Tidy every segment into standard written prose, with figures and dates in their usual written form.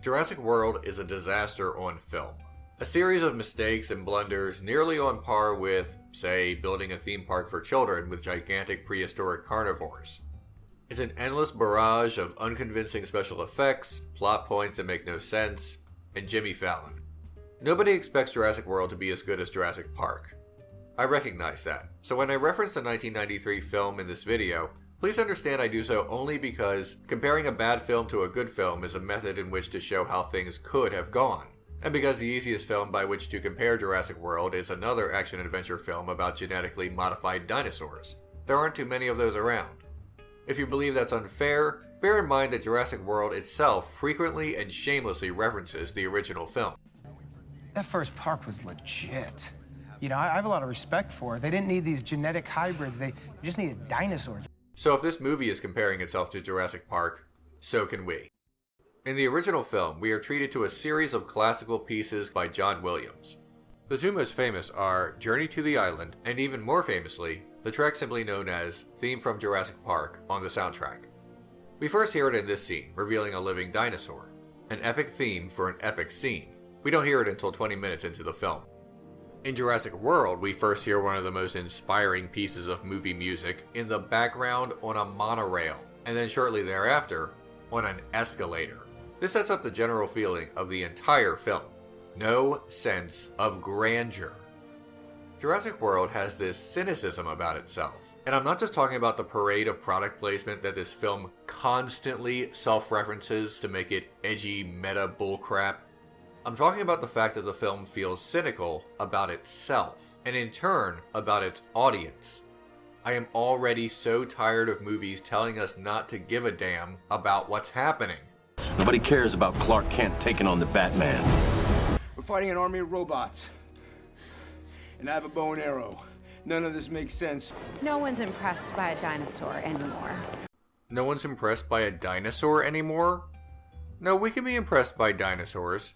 Jurassic World is a disaster on film. A series of mistakes and blunders nearly on par with, say, building a theme park for children with gigantic prehistoric carnivores. It's an endless barrage of unconvincing special effects, plot points that make no sense, and Jimmy Fallon. Nobody expects Jurassic World to be as good as Jurassic Park. I recognize that, so when I reference the 1993 film in this video, please understand I do so only because comparing a bad film to a good film is a method in which to show how things could have gone, and because the easiest film by which to compare Jurassic World is another action-adventure film about genetically modified dinosaurs. There aren't too many of those around. If you believe that's unfair, bear in mind that Jurassic World itself frequently and shamelessly references the original film. That first park was legit. You know, I have a lot of respect for it. They didn't need these genetic hybrids. They just needed dinosaurs. So if this movie is comparing itself to Jurassic Park, so can we. In the original film, we are treated to a series of classical pieces by John Williams. The two most famous are Journey to the Island, and even more famously, the track simply known as Theme from Jurassic Park on the soundtrack. We first hear it in this scene, revealing a living dinosaur. An epic theme for an epic scene. We don't hear it until 20 minutes into the film. In Jurassic World, we first hear one of the most inspiring pieces of movie music in the background on a monorail, and then shortly thereafter, on an escalator. This sets up the general feeling of the entire film. No sense of grandeur. Jurassic World has this cynicism about itself, and I'm not just talking about the parade of product placement that this film constantly self-references to make it edgy meta bullcrap. I'm talking about the fact that the film feels cynical about itself, and in turn, about its audience. I am already so tired of movies telling us not to give a damn about what's happening. Nobody cares about Clark Kent taking on the Batman. We're fighting an army of robots. And I have a bow and arrow. None of this makes sense. No one's impressed by a dinosaur anymore. No one's impressed by a dinosaur anymore? No, we can be impressed by dinosaurs.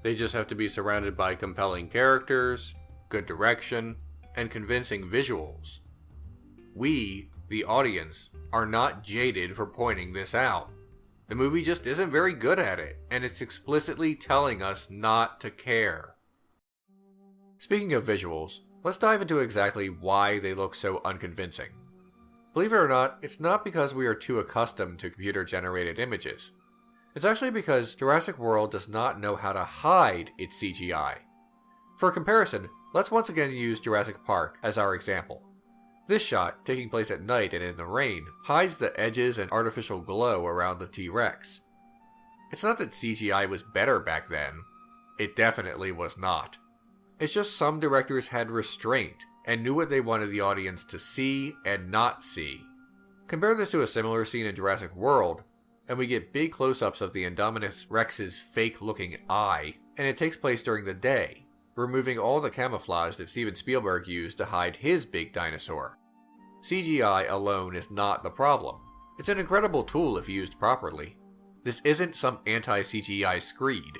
They just have to be surrounded by compelling characters, good direction, and convincing visuals. We, the audience, are not jaded for pointing this out. The movie just isn't very good at it, and it's explicitly telling us not to care. Speaking of visuals, let's dive into exactly why they look so unconvincing. Believe it or not, it's not because we are too accustomed to computer-generated images. It's actually because Jurassic World does not know how to hide its CGI. For comparison, let's once again use Jurassic Park as our example. This shot, taking place at night and in the rain, hides the edges and artificial glow around the T-Rex. It's not that CGI was better back then. It definitely was not. It's just some directors had restraint and knew what they wanted the audience to see and not see. Compare this to a similar scene in Jurassic World, and we get big close-ups of the Indominus Rex's fake-looking eye, and it takes place during the day, removing all the camouflage that Steven Spielberg used to hide his big dinosaur. CGI alone is not the problem. It's an incredible tool if used properly. This isn't some anti-CGI screed.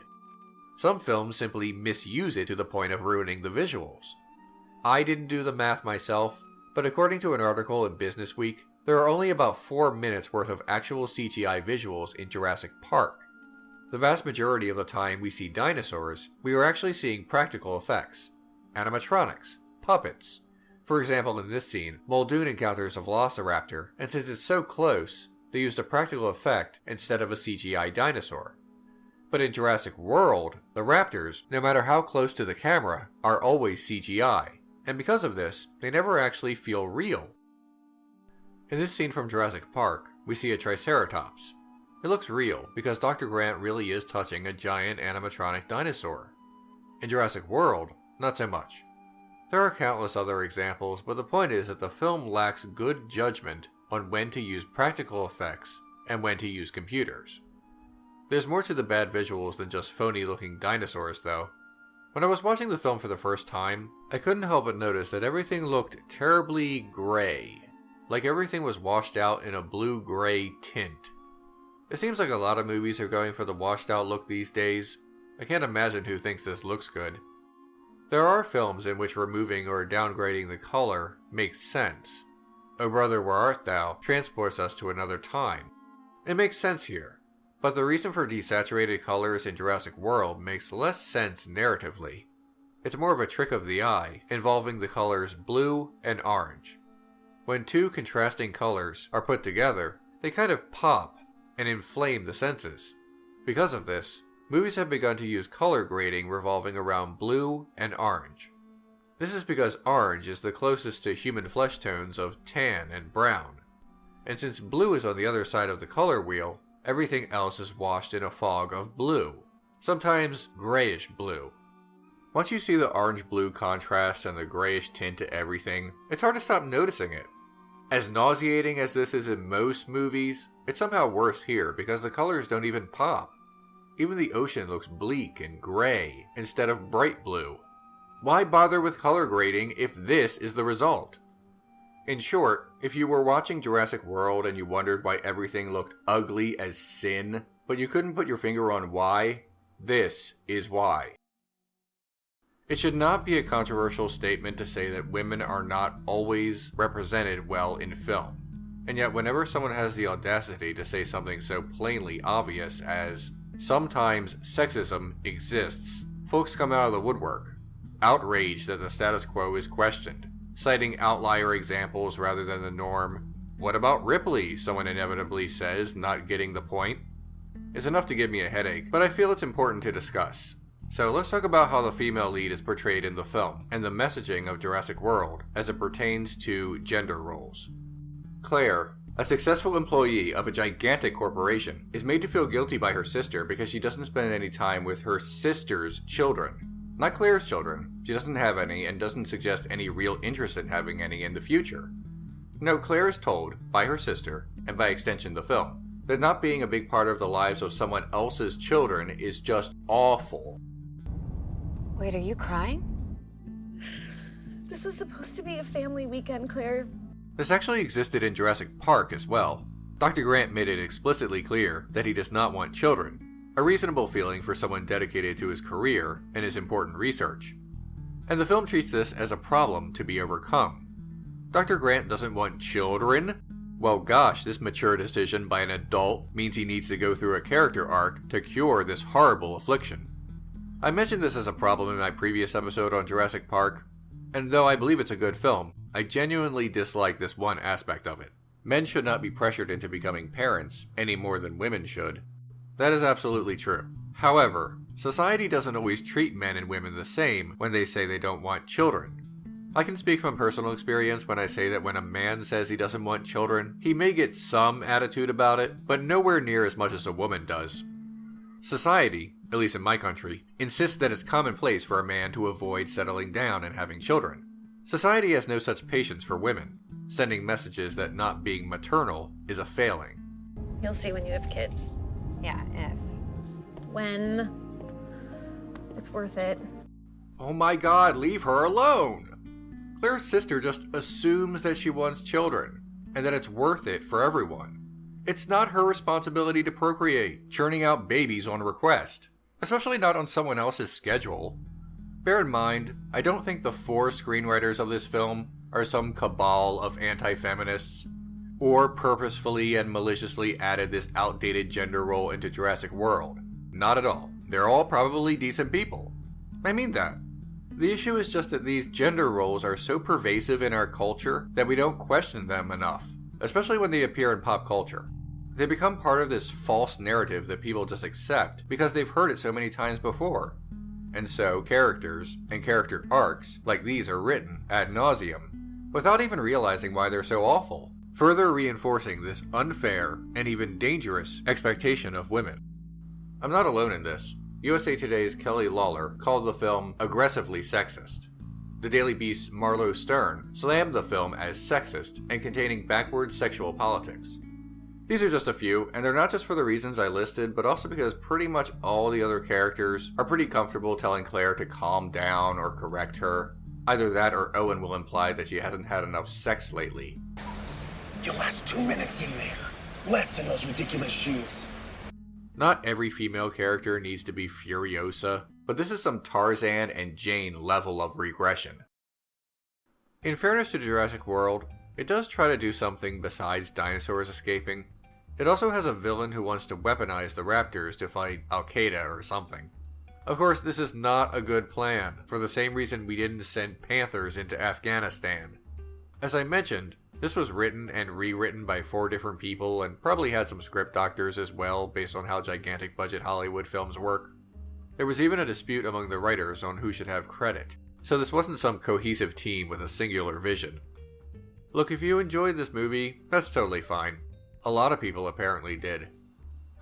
Some films simply misuse it to the point of ruining the visuals. I didn't do the math myself, but according to an article in Business Week, there are only about 4 minutes worth of actual CGI visuals in Jurassic Park. The vast majority of the time we see dinosaurs, we are actually seeing practical effects. Animatronics, puppets. For example, in this scene, Muldoon encounters a velociraptor, and since it's so close, they used a practical effect instead of a CGI dinosaur. But in Jurassic World, the raptors, no matter how close to the camera, are always CGI, and because of this, they never actually feel real. In this scene from Jurassic Park, we see a Triceratops. It looks real because Dr. Grant really is touching a giant animatronic dinosaur. In Jurassic World, not so much. There are countless other examples, but the point is that the film lacks good judgment on when to use practical effects and when to use computers. There's more to the bad visuals than just phony-looking dinosaurs, though. When I was watching the film for the first time, I couldn't help but notice that everything looked terribly gray. Like everything was washed out in a blue-gray tint. It seems like a lot of movies are going for the washed-out look these days. I can't imagine who thinks this looks good. There are films in which removing or downgrading the color makes sense. O Brother, Where Art Thou transports us to another time. It makes sense here. But the reason for desaturated colors in Jurassic World makes less sense narratively. It's more of a trick of the eye, involving the colors blue and orange. When two contrasting colors are put together, they kind of pop and inflame the senses. Because of this, movies have begun to use color grading revolving around blue and orange. This is because orange is the closest to human flesh tones of tan and brown. And since blue is on the other side of the color wheel, everything else is washed in a fog of blue, sometimes grayish blue. Once you see the orange-blue contrast and the grayish tint to everything, it's hard to stop noticing it. As nauseating as this is in most movies, it's somehow worse here because the colors don't even pop. Even the ocean looks bleak and gray instead of bright blue. Why bother with color grading if this is the result? In short, if you were watching Jurassic World and you wondered why everything looked ugly as sin, but you couldn't put your finger on why, this is why. It should not be a controversial statement to say that women are not always represented well in film. And yet whenever someone has the audacity to say something so plainly obvious as, sometimes sexism exists, folks come out of the woodwork, outraged that the status quo is questioned, citing outlier examples rather than the norm. What about Ripley? Someone inevitably says, not getting the point. It's enough to give me a headache, but I feel it's important to discuss. So let's talk about how the female lead is portrayed in the film, and the messaging of Jurassic World as it pertains to gender roles. Claire, a successful employee of a gigantic corporation, is made to feel guilty by her sister because she doesn't spend any time with her sister's children. Not Claire's children. She doesn't have any and doesn't suggest any real interest in having any in the future. No, Claire is told, by her sister, and by extension the film, that not being a big part of the lives of someone else's children is just awful. Wait, are you crying? This was supposed to be a family weekend, Claire. This actually existed in Jurassic Park as well. Dr. Grant made it explicitly clear that he does not want children, a reasonable feeling for someone dedicated to his career and his important research. And the film treats this as a problem to be overcome. Dr. Grant doesn't want children? Well gosh, this mature decision by an adult means he needs to go through a character arc to cure this horrible affliction. I mentioned this as a problem in my previous episode on Jurassic Park, and though I believe it's a good film, I genuinely dislike this one aspect of it. Men should not be pressured into becoming parents any more than women should. That is absolutely true. However, society doesn't always treat men and women the same when they say they don't want children. I can speak from personal experience when I say that when a man says he doesn't want children, he may get some attitude about it, but nowhere near as much as a woman does. Society, at least in my country, insists that it's commonplace for a man to avoid settling down and having children. Society has no such patience for women, sending messages that not being maternal is a failing. You'll see when you have kids. Yeah, if. When? It's worth it. Oh my god, leave her alone! Claire's sister just assumes that she wants children, and that it's worth it for everyone. It's not her responsibility to procreate, churning out babies on request, especially not on someone else's schedule. Bear in mind, I don't think the 4 screenwriters of this film are some cabal of anti-feminists, or purposefully and maliciously added this outdated gender role into Jurassic World. Not at all. They're all probably decent people. I mean that. The issue is just that these gender roles are so pervasive in our culture that we don't question them enough, especially when they appear in pop culture. They become part of this false narrative that people just accept because they've heard it so many times before. And so characters and character arcs like these are written ad nauseum without even realizing why they're so awful, further reinforcing this unfair and even dangerous expectation of women. I'm not alone in this. USA Today's Kelly Lawler called the film aggressively sexist. The Daily Beast's Marlo Stern slammed the film as sexist and containing backward sexual politics. These are just a few, and they're not just for the reasons I listed, but also because pretty much all the other characters are pretty comfortable telling Claire to calm down or correct her. Either that or Owen will imply that she hasn't had enough sex lately. Your last 2 minutes in there. Less in those ridiculous shoes. Not every female character needs to be Furiosa, but this is some Tarzan and Jane level of regression. In fairness to Jurassic World, it does try to do something besides dinosaurs escaping. It also has a villain who wants to weaponize the raptors to fight Al-Qaeda or something. Of course, this is not a good plan, for the same reason we didn't send Panthers into Afghanistan. As I mentioned, this was written and rewritten by 4 different people and probably had some script doctors as well based on how gigantic budget Hollywood films work. There was even a dispute among the writers on who should have credit, so this wasn't some cohesive team with a singular vision. Look, if you enjoyed this movie, that's totally fine. A lot of people apparently did.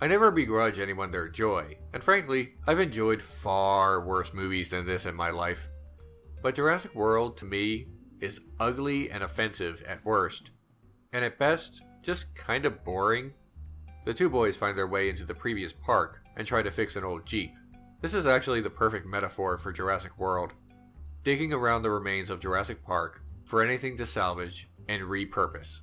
I never begrudge anyone their joy, and frankly, I've enjoyed far worse movies than this in my life. But Jurassic World, to me, is ugly and offensive at worst, and at best, just kinda boring. The 2 boys find their way into the previous park and try to fix an old Jeep. This is actually the perfect metaphor for Jurassic World. Digging around the remains of Jurassic Park for anything to salvage and repurpose.